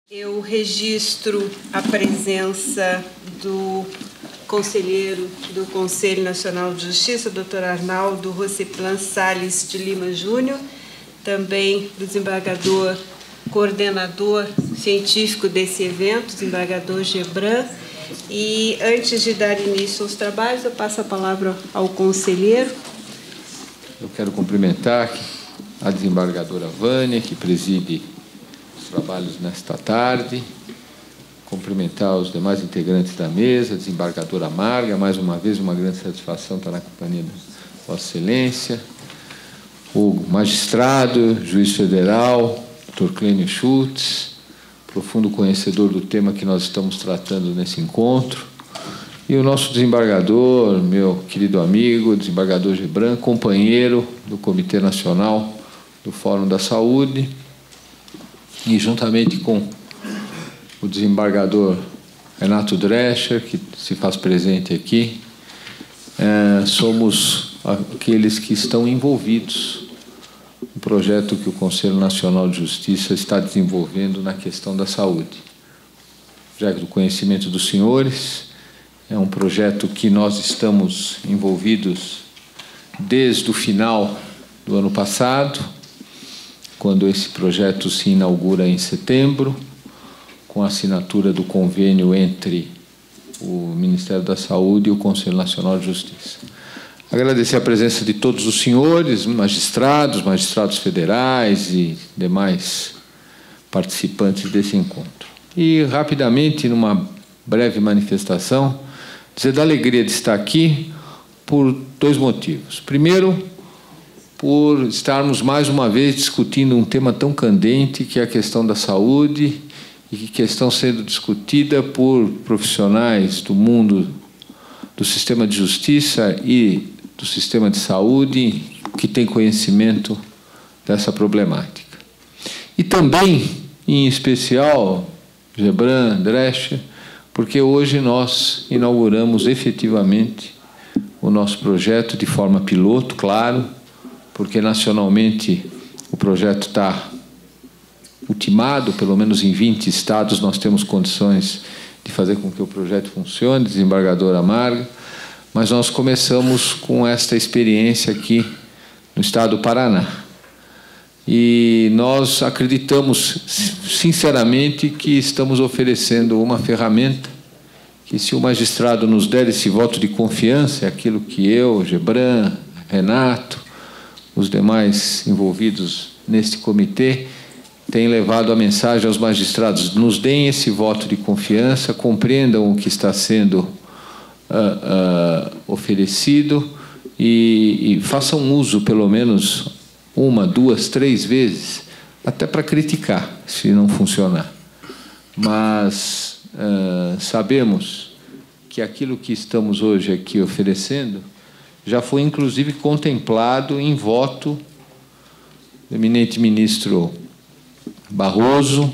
Eu registro a presença do conselheiro do Conselho Nacional de Justiça, Dr. Arnaldo Rossiplan Salles de Lima Júnior, também do desembargador coordenador científico desse evento, desembargador Gebran. E antes de dar início aos trabalhos, eu passo a palavra ao conselheiro. Eu quero cumprimentar a desembargadora Vânia, que preside os trabalhos nesta tarde, cumprimentar os demais integrantes da mesa, a desembargadora Marga, mais uma vez uma grande satisfação estar na companhia de Vossa Excelência, o magistrado, juiz federal, Dr. Clênio Schultz, profundo conhecedor do tema que nós estamos tratando nesse encontro, e o nosso desembargador, meu querido amigo, desembargador Gebran, companheiro do Comitê Nacional do Fórum da Saúde, e juntamente com o desembargador Renato Drescher, que se faz presente aqui, somos aqueles que estão envolvidos no projeto que o Conselho Nacional de Justiça está desenvolvendo na questão da saúde. Já do conhecimento dos senhores, é um projeto que nós estamos envolvidos desde o final do ano passado, quando esse projeto se inaugura em setembro, com a assinatura do convênio entre o Ministério da Saúde e o Conselho Nacional de Justiça. Agradecer a presença de todos os senhores, magistrados federais e demais participantes desse encontro. E, rapidamente, numa breve manifestação, dizer da alegria de estar aqui por dois motivos. Primeiro, por estarmos mais uma vez discutindo um tema tão candente, que é a questão da saúde, e que questão sendo discutida por profissionais do mundo do sistema de justiça e do sistema de saúde que tem conhecimento dessa problemática. E também, em especial, Gebran, Drescher, porque hoje nós inauguramos efetivamente o nosso projeto de forma piloto, claro, porque nacionalmente o projeto está ultimado, pelo menos em 20 estados nós temos condições de fazer com que o projeto funcione, desembargadora Marga, mas nós começamos com esta experiência aqui no estado do Paraná. E nós acreditamos sinceramente que estamos oferecendo uma ferramenta que, se o magistrado nos der esse voto de confiança, é aquilo que eu, Gebran, Renato, os demais envolvidos neste comitê, têm levado a mensagem aos magistrados: nos deem esse voto de confiança, compreendam o que está sendo oferecido e façam uso, pelo menos uma, duas, três vezes, até para criticar, se não funcionar. Mas sabemos que aquilo que estamos hoje aqui oferecendo já foi, inclusive, contemplado em voto do eminente ministro Barroso,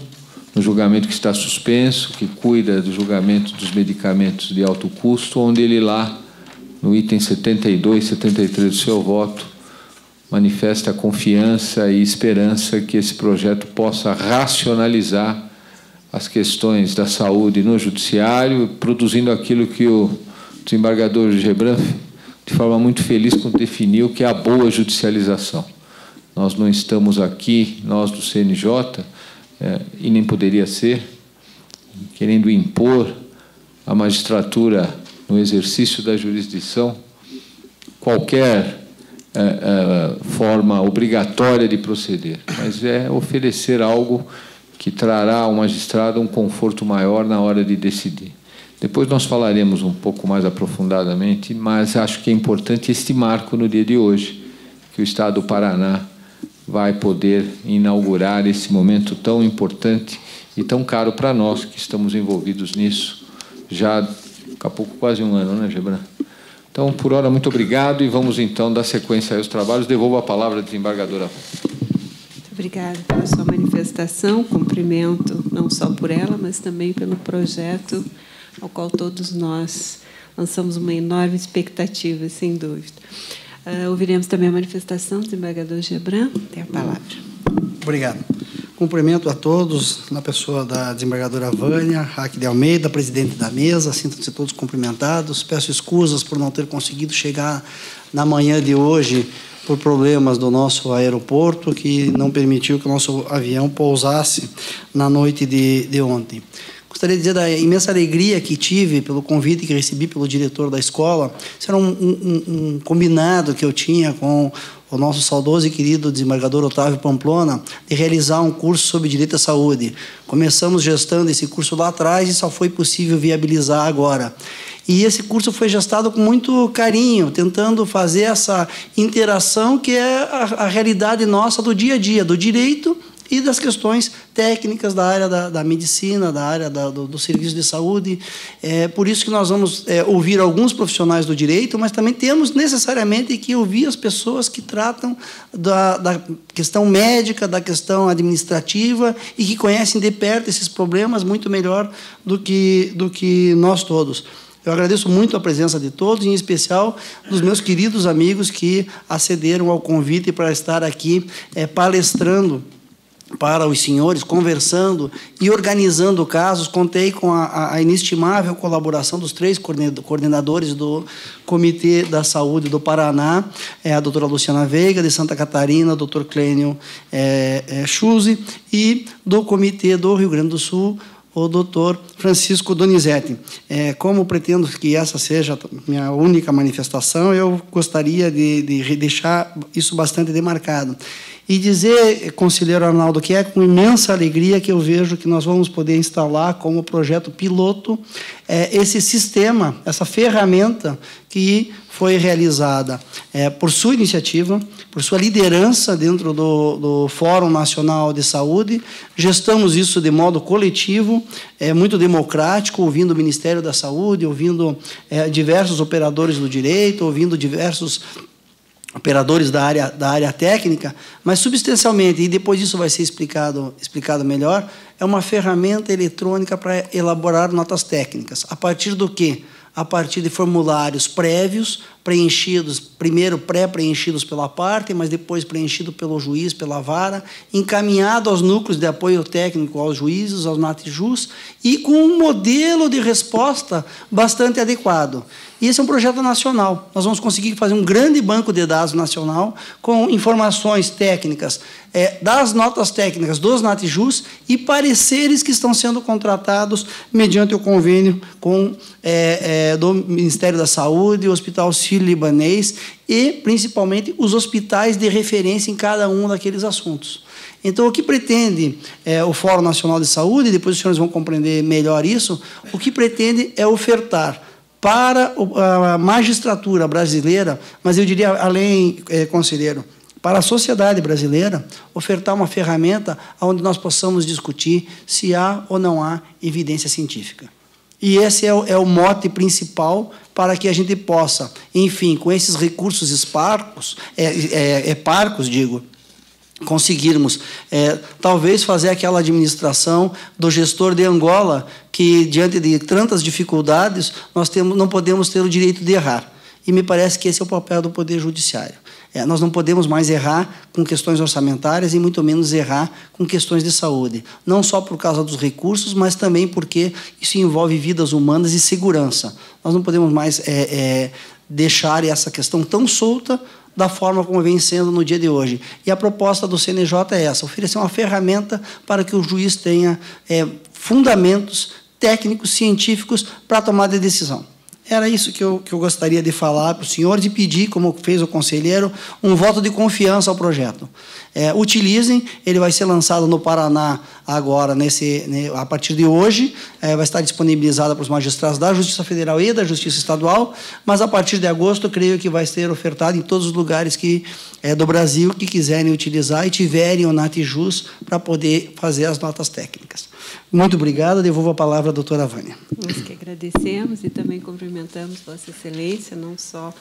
no julgamento que está suspenso, que cuida do julgamento dos medicamentos de alto custo, onde ele lá, no item 72, 73 do seu voto, manifesta confiança e esperança que esse projeto possa racionalizar as questões da saúde no judiciário, produzindo aquilo que o desembargador Gebran, de forma muito feliz, definiu, que é a boa judicialização. Nós não estamos aqui, nós do CNJ, e nem poderia ser, querendo impor à magistratura, no exercício da jurisdição, qualquer forma obrigatória de proceder, mas é oferecer algo que trará ao magistrado um conforto maior na hora de decidir. Depois nós falaremos um pouco mais aprofundadamente, mas acho que é importante este marco no dia de hoje, que o Estado do Paraná vai poder inaugurar esse momento tão importante e tão caro para nós que estamos envolvidos nisso, já daqui a pouco quase um ano, né, Gebran? Então, por hora, muito obrigado, e vamos então dar sequência aos trabalhos. Devolvo a palavra à desembargadora. Muito obrigada pela sua manifestação, cumprimento não só por ela, mas também pelo projeto ao qual todos nós lançamos uma enorme expectativa, sem dúvida. Ouviremos também a manifestação do desembargador Gebran. Tem a palavra. Obrigado. Cumprimento a todos, na pessoa da desembargadora Vânia, Raque de Almeida, presidente da mesa, sintam-se todos cumprimentados. Peço escusas por não ter conseguido chegar na manhã de hoje por problemas do nosso aeroporto, que não permitiu que o nosso avião pousasse na noite de ontem. Gostaria de dizer da imensa alegria que tive pelo convite que recebi pelo diretor da escola. Isso era um combinado que eu tinha com o nosso saudoso e querido desembargador Otávio Pamplona, de realizar um curso sobre direito à saúde. Começamos gestando esse curso lá atrás e só foi possível viabilizar agora. E esse curso foi gestado com muito carinho, tentando fazer essa interação que é a realidade nossa do dia a dia, do direito e das questões técnicas da área da medicina, da área do serviço de saúde. É por isso que nós vamos ouvir alguns profissionais do direito, mas também temos necessariamente que ouvir as pessoas que tratam da questão médica, da questão administrativa e que conhecem de perto esses problemas muito melhor do que nós todos. Eu agradeço muito a presença de todos, em especial dos meus queridos amigos que acederam ao convite para estar aqui palestrando para os senhores, conversando e organizando casos. Contei com a inestimável colaboração dos 3 coordenadores do Comitê da Saúde do Paraná, a doutora Luciana Veiga, de Santa Catarina, o doutor Clênio Chuse, e do Comitê do Rio Grande do Sul, o doutor Francisco Donizete. Como pretendo que essa seja a minha única manifestação, eu gostaria de deixar isso bastante demarcado. E dizer, conselheiro Arnaldo, que é com imensa alegria que eu vejo que nós vamos poder instalar como projeto piloto esse sistema, essa ferramenta que foi realizada por sua iniciativa, por sua liderança dentro do Fórum Nacional de Saúde. Gestamos isso de modo coletivo, muito democrático, ouvindo o Ministério da Saúde, ouvindo diversos operadores do direito, ouvindo diversos operadores da área técnica, mas substancialmente, e depois isso vai ser explicado melhor, é uma ferramenta eletrônica para elaborar notas técnicas. A partir do quê? A partir de formulários prévios, preenchidos, primeiro pré-preenchidos pela parte, mas depois preenchido pelo juiz, pela vara, encaminhado aos núcleos de apoio técnico, aos juízes, aos NATJUS, e com um modelo de resposta bastante adequado. E esse é um projeto nacional. Nós vamos conseguir fazer um grande banco de dados nacional com informações técnicas das notas técnicas dos NATJUS e pareceres que estão sendo contratados mediante o convênio do Ministério da Saúde, o Hospital Sírio-Libanês e, principalmente, os hospitais de referência em cada um daqueles assuntos. Então, o que pretende o Fórum Nacional de Saúde, depois os senhores vão compreender melhor isso, o que pretende é ofertar para a magistratura brasileira, mas eu diria além, conselheiro, para a sociedade brasileira, ofertar uma ferramenta onde nós possamos discutir se há ou não há evidência científica. E esse é o mote principal para que a gente possa, enfim, com esses recursos parcos, conseguirmos, talvez, fazer aquela administração do gestor de Angola, que, diante de tantas dificuldades, não podemos ter o direito de errar. E me parece que esse é o papel do Poder Judiciário. Nós não podemos mais errar com questões orçamentárias e muito menos errar com questões de saúde. Não só por causa dos recursos, mas também porque isso envolve vidas humanas e segurança. Nós não podemos mais deixar essa questão tão solta da forma como vem sendo no dia de hoje. E a proposta do CNJ é essa, oferecer uma ferramenta para que o juiz tenha fundamentos técnicos, científicos, para a tomada de decisão. Era isso que eu gostaria de falar para os senhores e pedir, como fez o conselheiro, um voto de confiança ao projeto. Utilizem, ele vai ser lançado no Paraná agora, a partir de hoje, vai estar disponibilizado para os magistrados da Justiça Federal e da Justiça Estadual, mas a partir de agosto, eu creio que vai ser ofertado em todos os lugares do Brasil que quiserem utilizar e tiverem o NATJUS para poder fazer as notas técnicas. Muito obrigado, devolvo a palavra à doutora Vânia. Nós que agradecemos e também cumprimentamos Vossa Excelência, não só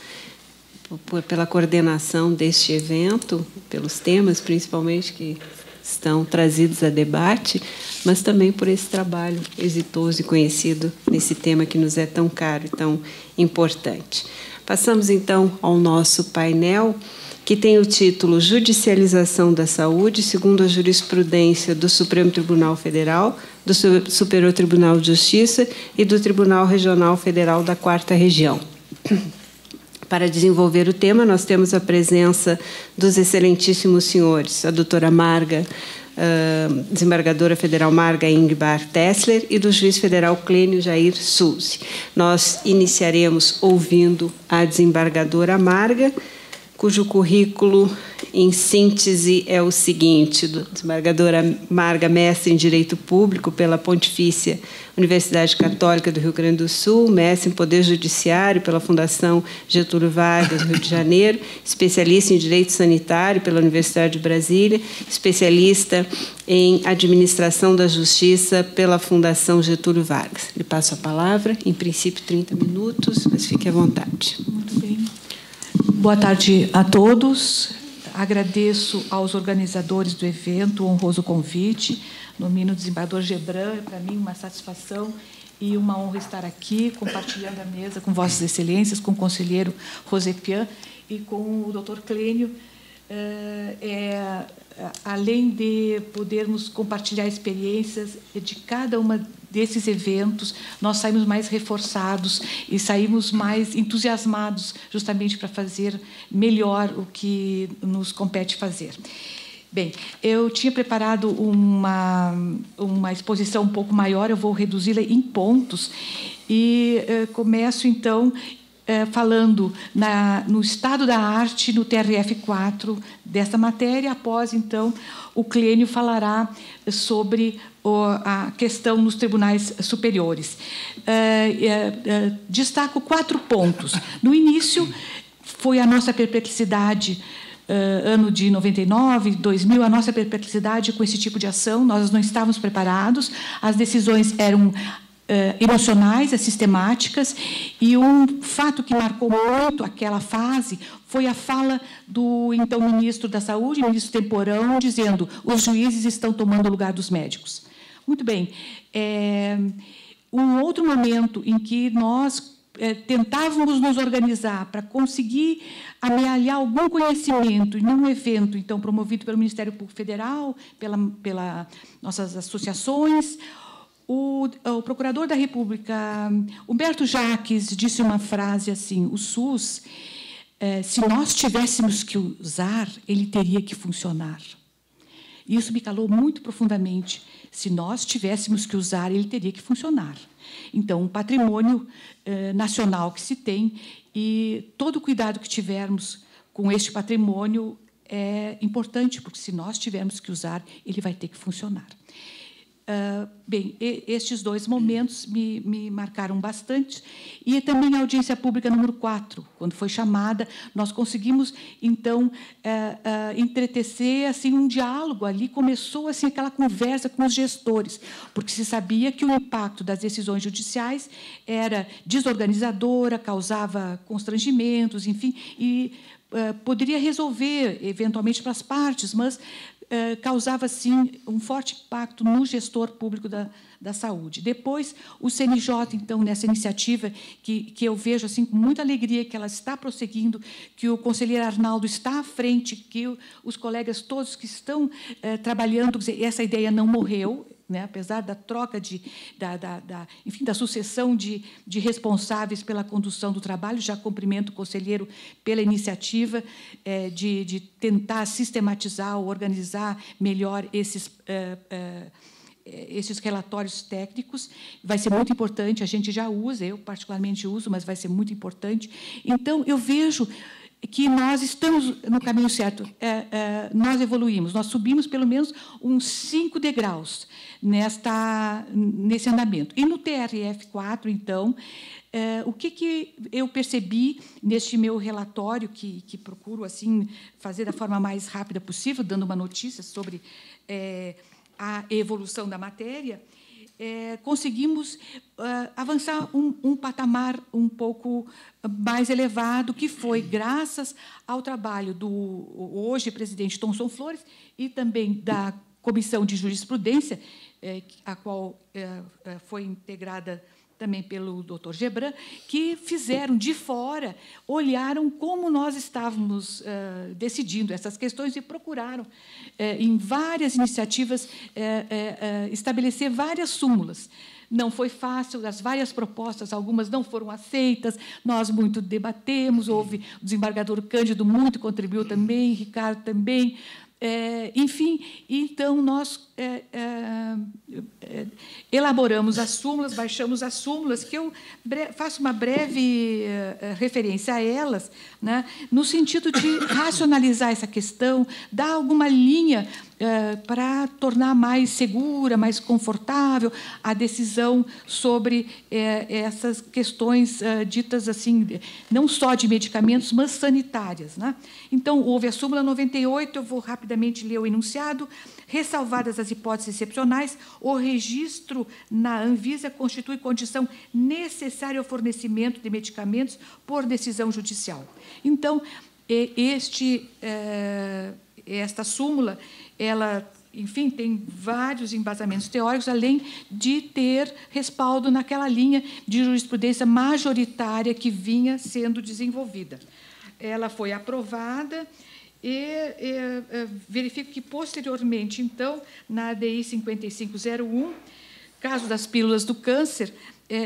pela coordenação deste evento, pelos temas, principalmente, que estão trazidos a debate, mas também por esse trabalho exitoso e conhecido nesse tema que nos é tão caro e tão importante. Passamos, então, ao nosso painel, que tem o título Judicialização da Saúde, segundo a jurisprudência do Supremo Tribunal Federal, do Superior Tribunal de Justiça e do Tribunal Regional Federal da 4ª Região. Para desenvolver o tema, nós temos a presença dos excelentíssimos senhores, a doutora Marga, desembargadora federal Marga Ingbar Tessler, e do juiz federal Clênio Jair Sulzi. Nós iniciaremos ouvindo a desembargadora Marga, cujo currículo, em síntese, é o seguinte: desembargadora Marga, mestre em Direito Público pela Pontifícia Universidade Católica do Rio Grande do Sul, mestre em Poder Judiciário pela Fundação Getúlio Vargas, Rio de Janeiro, especialista em Direito Sanitário pela Universidade de Brasília, especialista em Administração da Justiça pela Fundação Getúlio Vargas. Lhe passo a palavra, em princípio 30 minutos, mas fique à vontade. Muito bem. Boa tarde a todos. Agradeço aos organizadores do evento o honroso convite. Nomino o desembargador Gebran. É para mim uma satisfação e uma honra estar aqui, compartilhando a mesa com Vossas Excelências, com o conselheiro Rosepian e com o doutor Clênio. Além de podermos compartilhar experiências de cada uma desses eventos, nós saímos mais reforçados e saímos mais entusiasmados justamente para fazer melhor o que nos compete fazer. Bem, eu tinha preparado uma exposição um pouco maior, eu vou reduzi-la em pontos e começo, então, falando no estado da arte no TRF4 desta matéria. Após, então, o Clênio falará sobre a questão nos tribunais superiores. Destaco 4 pontos. No início, foi a nossa perplexidade, ano de 99, 2000, a nossa perplexidade com esse tipo de ação. Nós não estávamos preparados, as decisões eram emocionais, sistemáticas, e um fato que marcou muito aquela fase foi a fala do então ministro da Saúde, ministro Temporão, dizendo: os juízes estão tomando o lugar dos médicos. Muito bem. Um outro momento em que nós tentávamos nos organizar para conseguir amealhar algum conhecimento em um evento, então, promovido pelo Ministério Público Federal, pelas nossas associações. O procurador da República, Humberto Jacques, disse uma frase assim: o SUS, se nós tivéssemos que usar, ele teria que funcionar. Isso me calou muito profundamente. Se nós tivéssemos que usar, ele teria que funcionar. Então, um patrimônio nacional que se tem, e todo o cuidado que tivermos com este patrimônio é importante, porque, se nós tivermos que usar, ele vai ter que funcionar. Bem, estes 2 momentos me marcaram bastante. E também a audiência pública número 4, quando foi chamada, nós conseguimos, então, entretecer assim, um diálogo ali. Começou assim, aquela conversa com os gestores, porque se sabia que o impacto das decisões judiciais era desorganizadora, causava constrangimentos, enfim, e poderia resolver, eventualmente, para as partes, mas causava, sim, um forte impacto no gestor público da saúde. Depois, o CNJ, então, nessa iniciativa, que eu vejo assim, com muita alegria que ela está prosseguindo, que o conselheiro Arnaldo está à frente, que os colegas todos que estão trabalhando, quer dizer, essa ideia não morreu, né, apesar da troca enfim, da sucessão de responsáveis pela condução do trabalho. Já cumprimento o conselheiro pela iniciativa de tentar sistematizar ou organizar melhor esses relatórios técnicos. Vai ser muito importante, a gente já usa, eu particularmente uso, mas vai ser muito importante. Então, eu vejo que nós estamos no caminho certo. Nós evoluímos, nós subimos pelo menos uns 5 degraus nesse andamento. E no TRF4, então, o que eu percebi neste meu relatório, que procuro assim fazer da forma mais rápida possível, dando uma notícia sobre a evolução da matéria, conseguimos avançar um patamar um pouco mais elevado, que foi graças ao trabalho do hoje presidente Thomson Flores e também da Comissão de Jurisprudência, a qual foi integrada também pelo Dr. Gebran, que fizeram de fora, olharam como nós estávamos decidindo essas questões e procuraram, em várias iniciativas, estabelecer várias súmulas. Não foi fácil, as várias propostas, algumas não foram aceitas, nós muito debatemos, houve o desembargador Cândido muito contribuiu também, Ricardo também. Enfim, então nós elaboramos as súmulas, baixamos as súmulas, que eu faço uma breve referência a elas, né, no sentido de racionalizar essa questão, dar alguma linha para tornar mais segura, mais confortável a decisão sobre essas questões ditas assim, não só de medicamentos, mas sanitárias, né? Então, houve a súmula 98, eu vou rapidamente ler o enunciado. Ressalvadas as hipóteses excepcionais, o registro na Anvisa constitui condição necessária ao fornecimento de medicamentos por decisão judicial. Então, esta súmula, ela, enfim, tem vários embasamentos teóricos, além de ter respaldo naquela linha de jurisprudência majoritária que vinha sendo desenvolvida. Ela foi aprovada e verifico que, posteriormente, então, na ADI 5501, caso das pílulas do câncer,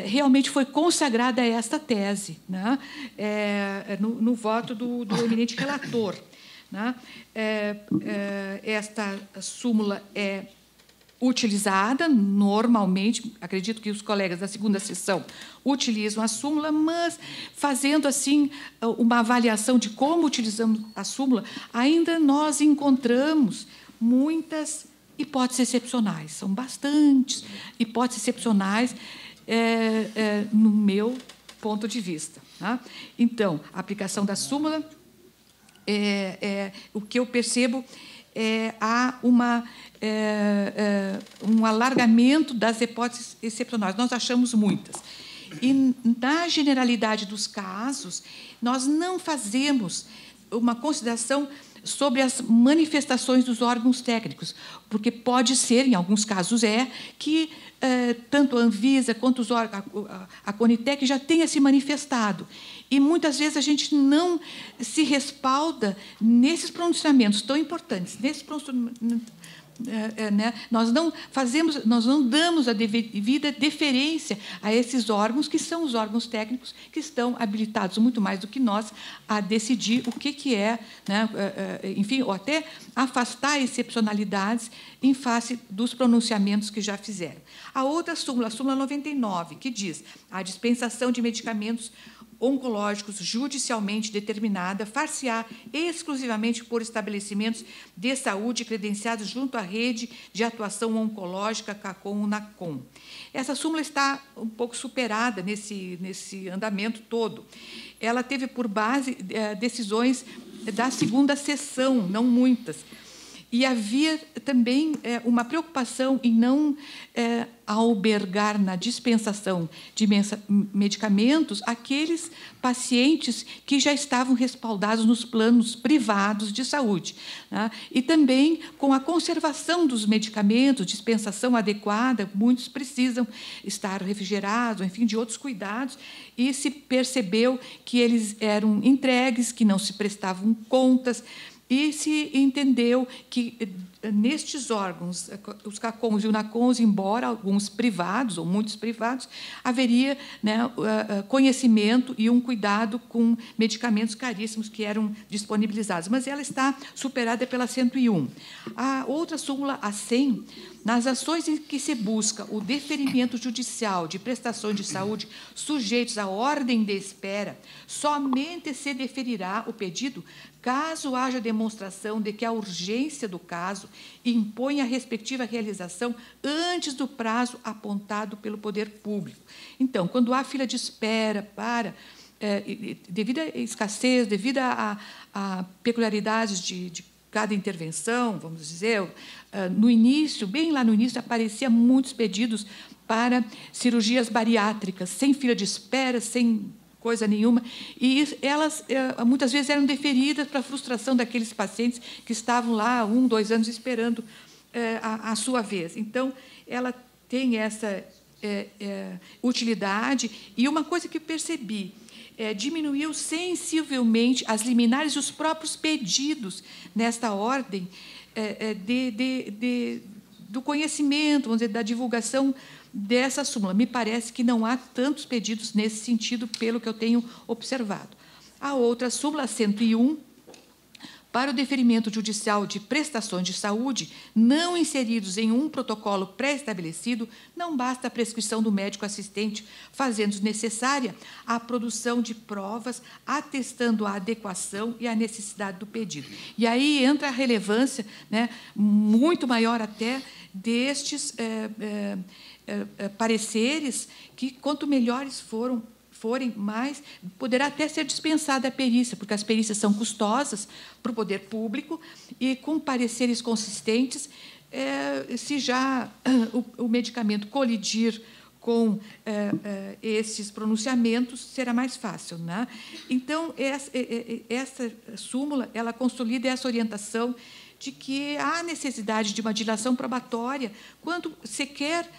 realmente foi consagrada esta tese, né, no voto do eminente relator. Né? Esta súmula é utilizada normalmente, acredito que os colegas da segunda sessão utilizam a súmula, mas fazendo assim uma avaliação de como utilizamos a súmula, ainda nós encontramos muitas hipóteses excepcionais, são bastantes hipóteses excepcionais no meu ponto de vista. Tá? Então, a aplicação da súmula, o que eu percebo há um alargamento das hipóteses excepcionais. Nós achamos muitas. E, na generalidade dos casos, nós não fazemos uma consideração sobre as manifestações dos órgãos técnicos, porque pode ser, em alguns casos que tanto a Anvisa quanto a Conitec já tenha se manifestado. E, muitas vezes, a gente não se respalda nesses pronunciamentos tão importantes, nesses pronunciamentos, né? Nós não damos a devida deferência a esses órgãos, que são os órgãos técnicos que estão habilitados muito mais do que nós a decidir o que é, né? Enfim, ou até afastar excepcionalidades em face dos pronunciamentos que já fizeram. A outra súmula, a súmula 99, que diz: a dispensação de medicamentos oncológicos judicialmente determinada far-se-á exclusivamente por estabelecimentos de saúde credenciados junto à rede de atuação oncológica CACOM-NACOM. Essa súmula está um pouco superada nesse andamento todo. Ela teve por base decisões da segunda sessão, não muitas. E havia também uma preocupação em não albergar na dispensação de medicamentos aqueles pacientes que já estavam respaldados nos planos privados de saúde, né? E também com a conservação dos medicamentos, dispensação adequada, muitos precisam estar refrigerados, enfim, de outros cuidados, e se percebeu que eles eram entregues, que não se prestavam contas, e se entendeu que, nestes órgãos, os CACOMs e o NACOMs, embora alguns privados, ou muitos privados, haveria, né, conhecimento e um cuidado com medicamentos caríssimos que eram disponibilizados. Mas ela está superada pela 101. A outra súmula, a 100, nas ações em que se busca o deferimento judicial de prestações de saúde sujeitos à ordem de espera, somente se deferirá o pedido caso haja demonstração de que a urgência do caso impõe a respectiva realização antes do prazo apontado pelo poder público. Então, quando há fila de espera devido à escassez, devido a peculiaridades de cada intervenção, vamos dizer, no início, bem lá no início, apareciam muitos pedidos para cirurgias bariátricas, sem fila de espera, sem coisa nenhuma, e elas muitas vezes eram deferidas para a frustração daqueles pacientes que estavam lá 1, 2 anos esperando a sua vez. Então, ela tem utilidade. E uma coisa que percebi, diminuiu sensivelmente as liminares e os próprios pedidos nesta ordem do conhecimento, vamos dizer, da divulgação dessa súmula. Me parece que não há tantos pedidos nesse sentido, pelo que eu tenho observado. A outra, súmula 101, para o deferimento judicial de prestações de saúde não inseridos em um protocolo pré-estabelecido, não basta a prescrição do médico assistente, fazendo necessária a produção de provas, atestando a adequação e a necessidade do pedido. E aí entra a relevância, né, muito maior até destes pareceres, que quanto melhores forem, mais poderá até ser dispensada a perícia, porque as perícias são custosas para o poder público, e com pareceres consistentes, se já o medicamento colidir com esses pronunciamentos, será mais fácil, né? Então, essa súmula, ela consolida essa orientação de que há necessidade de uma dilação probatória quando sequer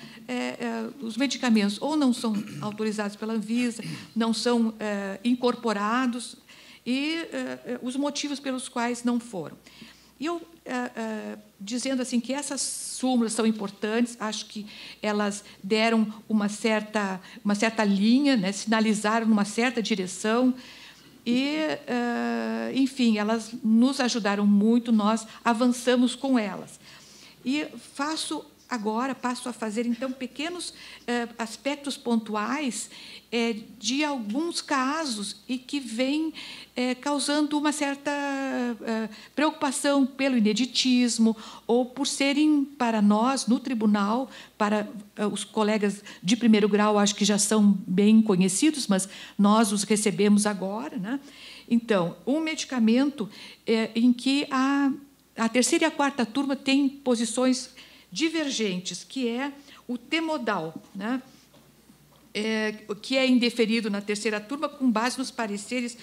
os medicamentos ou não são autorizados pela Anvisa, não são incorporados, e os motivos pelos quais não foram. E eu, dizendo assim que essas súmulas são importantes, acho que elas deram uma certa linha, né, sinalizaram uma certa direção, e, enfim, elas nos ajudaram muito, nós avançamos com elas. E passo a fazer, então, pequenos aspectos pontuais de alguns casos e que vêm causando uma certa preocupação pelo ineditismo, ou por serem, para nós, no tribunal, para os colegas de primeiro grau, acho que já são bem conhecidos, mas nós os recebemos agora, né? Então, um medicamento em que a terceira e a quarta turma têm posições divergentes, que é o Temodal, né? Que é indeferido na terceira turma com base nos pareceres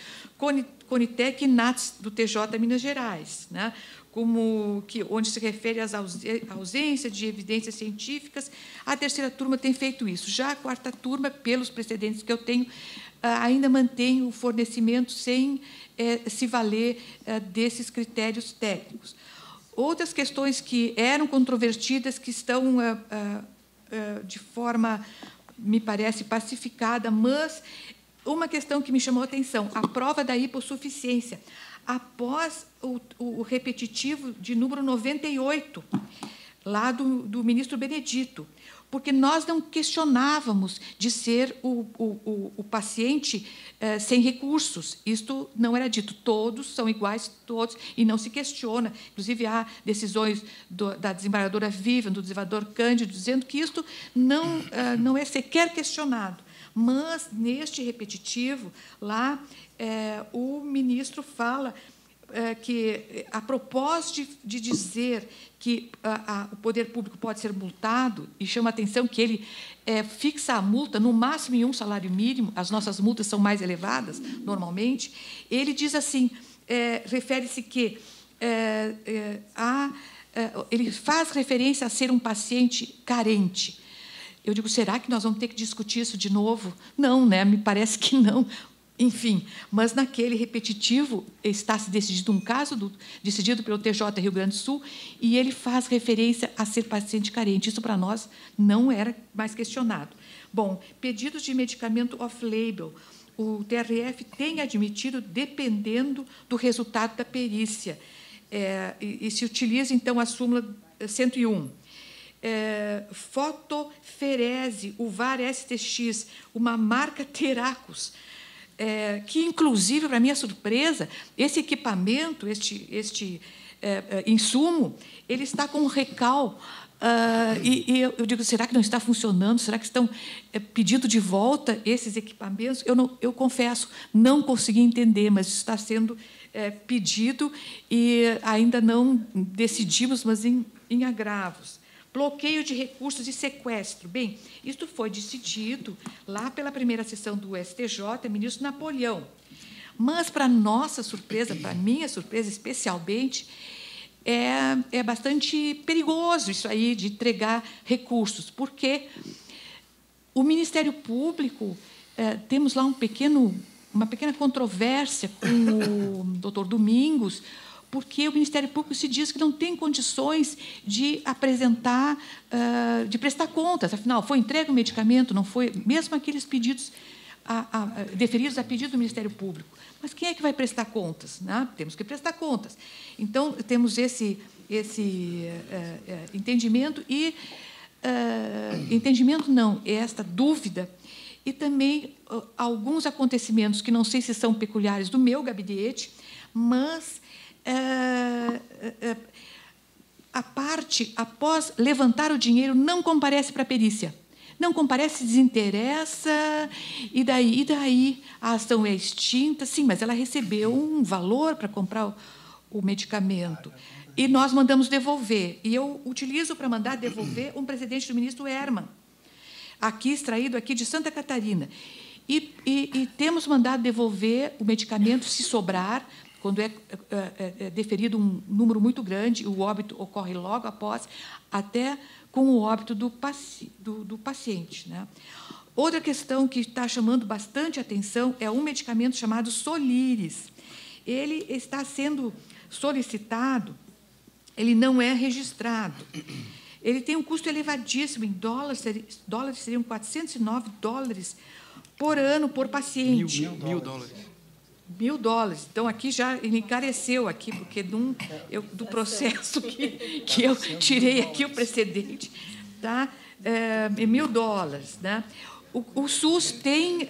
Conitec e NATS do TJ Minas Gerais, né? Onde se refere às ausências de evidências científicas. A terceira turma tem feito isso. Já a quarta turma, pelos precedentes que eu tenho, ainda mantém o fornecimento sem se valer desses critérios técnicos. Outras questões que eram controvertidas, que estão de forma, me parece, pacificada, mas uma questão que me chamou a atenção, a prova da hipossuficiência, após o repetitivo de número 98, lá do ministro Benedito, porque nós não questionávamos de ser o paciente sem recursos. Isto não era dito. Todos são iguais, todos, e não se questiona. Inclusive, há decisões da desembargadora Vivian, do desembargador Cândido, dizendo que isto não é sequer questionado. Mas, neste repetitivo, lá, o ministro fala que, a propósito de dizer que o poder público pode ser multado, e chama a atenção que ele fixa a multa no máximo em um salário mínimo, as nossas multas são mais elevadas, normalmente, ele diz assim, refere-se que ele faz referência a ser um paciente carente. Eu digo, será que nós vamos ter que discutir isso de novo? Não, né? Me parece que não. Enfim, mas naquele repetitivo está se decidindo um caso decidido pelo TJ Rio Grande do Sul, e ele faz referência a ser paciente carente. Isso, para nós, não era mais questionado. Bom, pedidos de medicamento off-label. O TRF tem admitido, dependendo do resultado da perícia. E se utiliza, então, a súmula 101. Fotoferese, o VAR STX, uma marca Teracus, que, inclusive, para minha surpresa, esse equipamento, este insumo, ele está com recal. E eu digo, será que não está funcionando? Será que estão pedindo de volta esses equipamentos? Eu confesso, não consegui entender, mas está sendo pedido e ainda não decidimos, mas em agravos. Bloqueio de recursos e sequestro. Bem, isto foi decidido lá pela primeira sessão do STJ, ministro Napoleão. Mas, para nossa surpresa, para minha surpresa especialmente, é bastante perigoso isso aí de entregar recursos, porque O Ministério Público, temos lá uma pequena controvérsia com o doutor Domingos, porque o Ministério Público se diz que não tem condições de apresentar, de prestar contas. Afinal, foi entregue o medicamento, não foi, mesmo aqueles pedidos deferidos a pedido do Ministério Público. Mas quem é que vai prestar contas, né? Temos que prestar contas. Então, temos esse entendimento e... entendimento não, esta dúvida, e também alguns acontecimentos que não sei se são peculiares do meu gabinete, mas a parte, após levantar o dinheiro, não comparece para a perícia. Não comparece, desinteressa, e daí a ação é extinta. Sim, mas ela recebeu um valor para comprar o medicamento. E nós mandamos devolver. E eu utilizo para mandar devolver um precedente do ministro Herman, aqui extraído aqui de Santa Catarina. E temos mandado devolver o medicamento, se sobrar, quando é deferido um número muito grande, o óbito ocorre logo após, até com o óbito do paciente, né? Outra questão que está chamando bastante atenção é um medicamento chamado Soliris. Ele está sendo solicitado, ele não é registrado. Ele tem um custo elevadíssimo, em dólares seriam $409 por ano por paciente. $1.000. $1.000. Então, aqui já ele encareceu, aqui, porque do processo que eu tirei aqui o precedente, tá? $1.000. Né? O SUS tem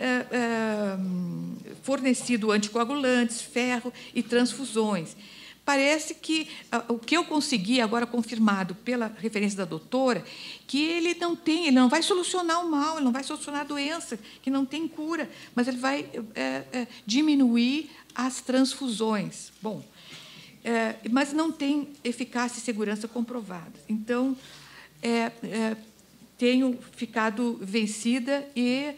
fornecido anticoagulantes, ferro e transfusões. Parece que o que eu consegui, agora confirmado pela referência da doutora, que ele não vai solucionar o mal, ele não vai solucionar a doença, que não tem cura, mas ele vai diminuir as transfusões. Bom, mas não tem eficácia e segurança comprovadas. Então, tenho ficado vencida e,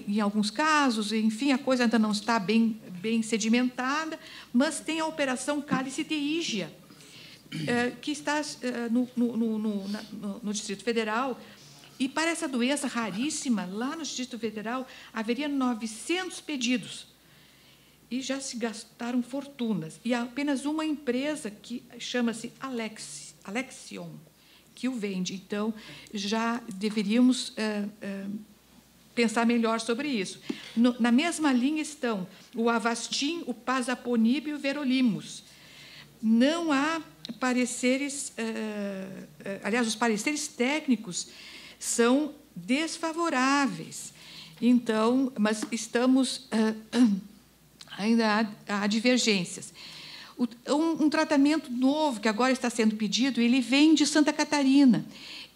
em alguns casos, enfim, a coisa ainda não está bem sedimentada, mas tem a operação Cálice de Ígia, que está no Distrito Federal, e para essa doença raríssima, lá no Distrito Federal, haveria 900 pedidos, e já se gastaram fortunas. E há apenas uma empresa que chama-se Alexion, que o vende. Então, já deveríamos pensar melhor sobre isso. Na mesma linha estão o Avastin, o Pasaponib e o Verolimus. Não há pareceres... aliás, os pareceres técnicos são desfavoráveis. Então, mas estamos... ainda há divergências. Um tratamento novo que agora está sendo pedido, ele vem de Santa Catarina.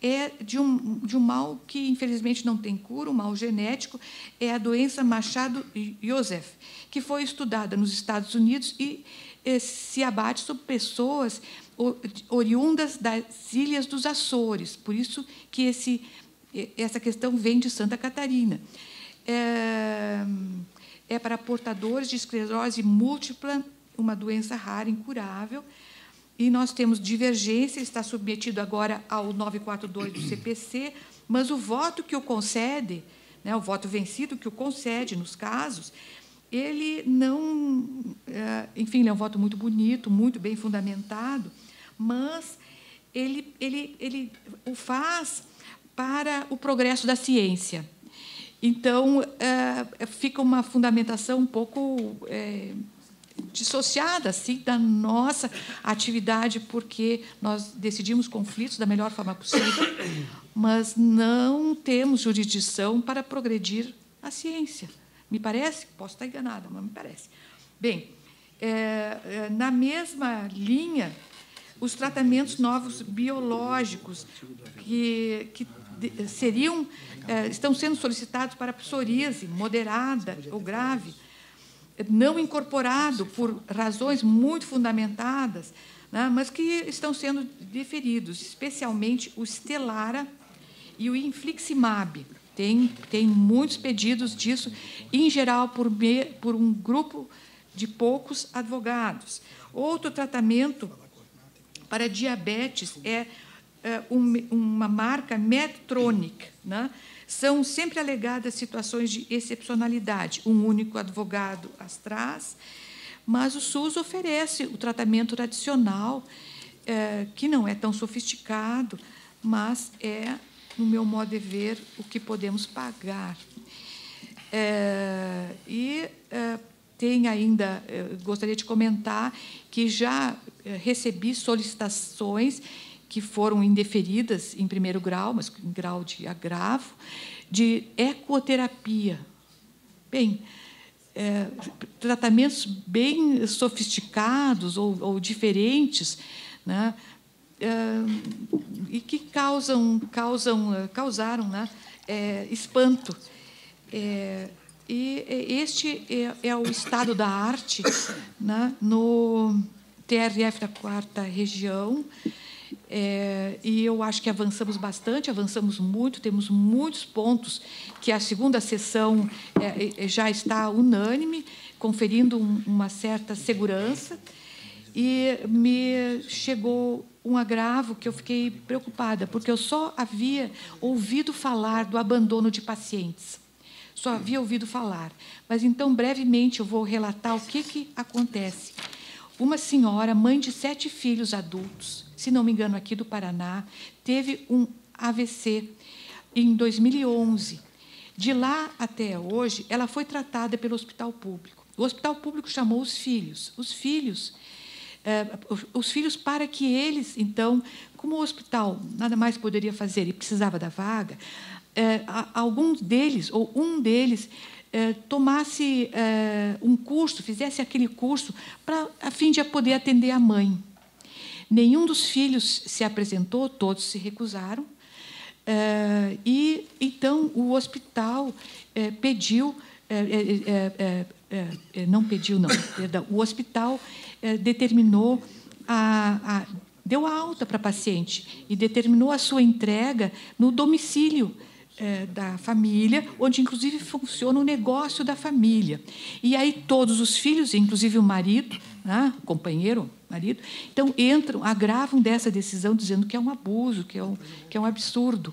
É de um mal que, infelizmente, não tem cura, um mal genético, é a doença Machado-Joseph, que foi estudada nos Estados Unidos e se abate sobre pessoas oriundas das ilhas dos Açores. Por isso que essa questão vem de Santa Catarina. É para portadores de esclerose múltipla, uma doença rara, incurável, e nós temos divergência, está submetido agora ao 942 do CPC, mas o voto que o concede, né, o voto vencido que o concede nos casos, ele não... enfim, ele é um voto muito bonito, muito bem fundamentado, mas ele o faz para o progresso da ciência. Então, fica uma fundamentação um pouco... dissociada assim da nossa atividade, porque nós decidimos conflitos da melhor forma possível, mas não temos jurisdição para progredir a ciência. Me parece, posso estar enganada, mas me parece. Bem, na mesma linha, os tratamentos novos biológicos que estão sendo solicitados para psoríase moderada ou grave, não incorporado por razões muito fundamentadas, né, mas que estão sendo deferidos, especialmente o Stelara e o Infliximab. Tem muitos pedidos disso, em geral, por um grupo de poucos advogados. Outro tratamento para diabetes é uma marca Medtronic, né, São sempre alegadas situações de excepcionalidade. Um único advogado as traz, mas o SUS oferece o tratamento tradicional, que não é tão sofisticado, mas é, no meu modo de ver, o que podemos pagar. Tem ainda, gostaria de comentar que já recebi solicitações que foram indeferidas em primeiro grau, mas em grau de agravo, de ecoterapia. Bem, tratamentos bem sofisticados ou diferentes, né, e que causaram, né, espanto. E este é o estado da arte, né, no TRF da 4ª Região, e eu acho que avançamos bastante, avançamos muito, temos muitos pontos que a segunda sessão já está unânime, conferindo uma certa segurança, e me chegou um agravo que eu fiquei preocupada, porque eu só havia ouvido falar do abandono de pacientes. Só havia ouvido falar. Mas, então, brevemente, eu vou relatar o que acontece. Uma senhora, mãe de 7 filhos adultos, se não me engano, aqui do Paraná, teve um AVC em 2011. De lá até hoje, ela foi tratada pelo hospital público. O hospital público chamou os filhos. Os filhos para que eles, então, como o hospital nada mais poderia fazer e precisava da vaga, alguns deles, ou um deles, tomasse um curso, fizesse aquele curso, a fim de poder atender a mãe. Nenhum dos filhos se apresentou, todos se recusaram, e, então, o hospital pediu... não pediu, não, perdão, o hospital determinou deu a alta para a paciente e determinou a sua entrega no domicílio da família, onde, inclusive, funciona o negócio da família. E aí todos os filhos, inclusive o marido, né, o companheiro, marido, então agravam dessa decisão, dizendo que é um abuso, que é um absurdo.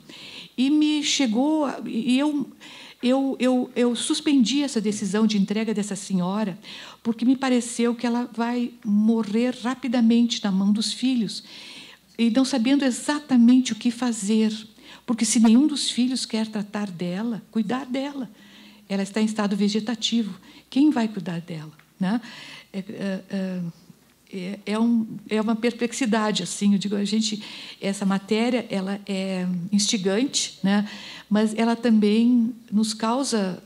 E me chegou... E eu suspendi essa decisão de entrega dessa senhora, porque me pareceu que ela vai morrer rapidamente na mão dos filhos, e não sabendo exatamente o que fazer, porque se nenhum dos filhos quer tratar dela, cuidar dela, ela está em estado vegetativo, quem vai cuidar dela, né? É uma perplexidade, assim, eu digo, essa matéria ela é instigante, né? Mas ela também nos causa,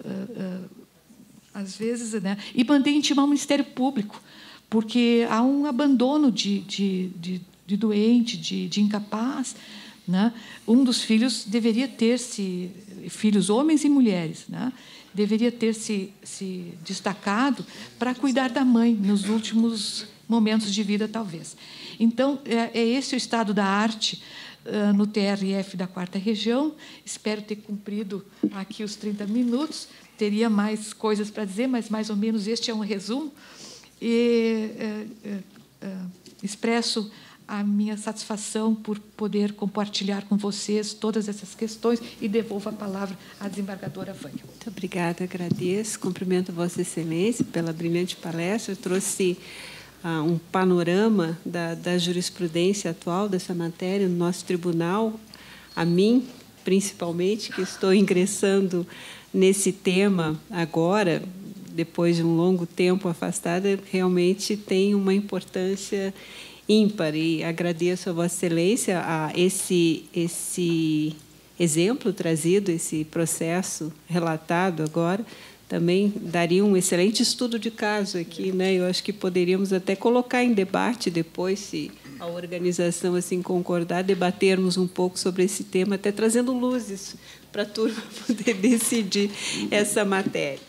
às vezes, né? E mantém intimar o Ministério Público, porque há um abandono de doente, de incapaz, né? Um dos filhos deveria ter-se, filhos homens e mulheres, né? Deveria ter se destacado para cuidar da mãe nos últimos momentos de vida, talvez. Então, é esse o estado da arte no TRF da 4ª Região. Espero ter cumprido aqui os 30 minutos. Teria mais coisas para dizer, mas, mais ou menos, este é um resumo. E expresso a minha satisfação por poder compartilhar com vocês todas essas questões e devolvo a palavra à desembargadora Vânia. Muito obrigada, agradeço. Cumprimento Vossa Excelência pela brilhante palestra. Trouxe um panorama da jurisprudência atual dessa matéria no nosso tribunal, a mim, principalmente, que estou ingressando nesse tema agora, depois de um longo tempo afastada, realmente tem uma importância ímpar, e agradeço a Vossa Excelência esse exemplo trazido, esse processo relatado agora. Também daria um excelente estudo de caso aqui, né? Eu acho que poderíamos até colocar em debate depois, se a organização assim concordar, debatermos um pouco sobre esse tema, até trazendo luzes para a turma poder decidir essa matéria.